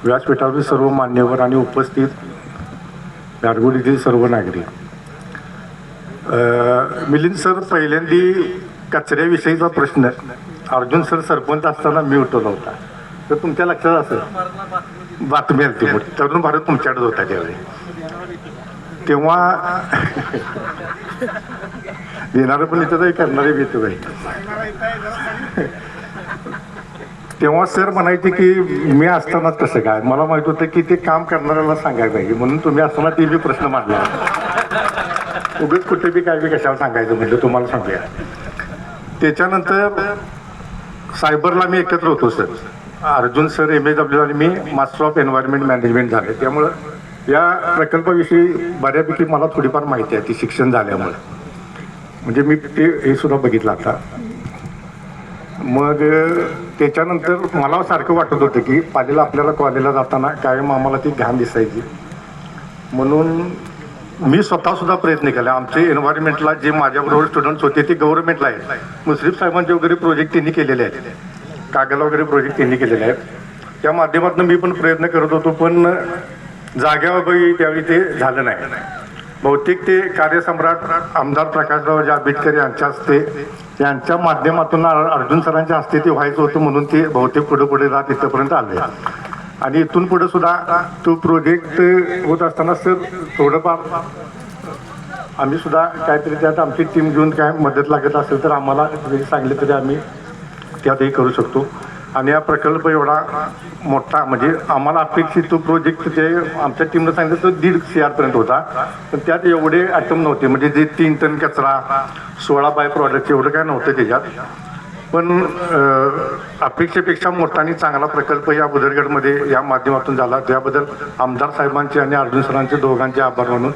व्यासपीठावरील सर्व मान्यवर आणि उपस्थित गारगोडीतील सर्व नागरिक. मिलिंद सर, पहिल्यांदी कचऱ्याविषयीचा प्रश्न अर्जुन सर सरपंच असताना मी उठवला होता. तर तुमच्या लक्षात असेल बातमी आली ती मोठी, तरुण भारत तुमच्याकडे होता त्यावेळी. तेव्हा देणारं पण इथं आहे, करणारे बी इथं आहे. तेव्हा सर म्हणायचे की मी असतानाच कसं काय, मला माहित होतं की ते काम करणाऱ्याला सांगायला पाहिजे, म्हणून तुम्ही असताना ते बी प्रश्न मांडला. उगाच कुठे बी काय बी कशाला सांगायचं म्हटलं, तुम्हाला सांगूया. त्याच्यानंतर सायबरला मी एकत्र होतो सर. अर्जुन सर MSW आणि मी मास्टर ऑफ एन्व्हायरमेंट मॅनेजमेंट झाले, त्यामुळं या प्रकल्पाविषयी बऱ्यापैकी मला थोडीफार माहिती आहे ती शिक्षण झाल्यामुळे. म्हणजे मी ते हे सुद्धा बघितलं आता. मग त्याच्यानंतर मला सारखं वाटत होतं की पालीला आपल्याला कॉलेजला जाताना कायम आम्हाला ती घाण दिसायची, म्हणून मी स्वतःसुद्धा प्रयत्न केला. आमचे एन्व्हायरमेंटला जे माझ्याबरोबर स्टुडंट्स होते ते गव्हर्नमेंटला आहेत. मुश्रीफ साहेबांचे वगैरे प्रोजेक्ट त्यांनी केलेले आहेत, कागल वगैरे प्रोजेक्ट त्यांनी केलेले आहेत. त्या माध्यमातून मी पण प्रयत्न करत होतो, पण जाग्यावर त्यावेळी ते झालं नाही. बहुतेक ते कार्यसम्राट आमदार प्रकाशराव आंबेडकर यांच्या हस्ते, यांच्या माध्यमातून अर्जुन सरांच्या हस्ते ते व्हायचं होतं, म्हणून ते बहुतेक पुढे राहत इथंपर्यंत आले. आणि इथून पुढे सुद्धा तो प्रोजेक्ट होत असताना सर थोडंफार आम्ही सुद्धा काहीतरी त्यात आमची टीम घेऊन काय मदत लागत असेल तर आम्हाला सांगितलं तरी आम्ही त्यातही करू शकतो. आणि हा प्रकल्प एवढा मोठा, म्हणजे आम्हाला अपेक्षित तो प्रोजेक्ट ते आमच्या टीमनं सांगितलं तर 1.5 CR पर्यंत होता, पण त्यात एवढे आयटम नव्हते. म्हणजे जे 3 टन कचरा, 16 बाय प्रॉडक्ट एवढं काय नव्हतं त्याच्यात. पण अपेक्षेपेक्षा मोठा आणि चांगला प्रकल्प या बुदरगडमध्ये या माध्यमातून झाला, त्याबद्दल आमदार साहेबांचे आणि अर्जुन सरांचे दोघांचे आभार मानून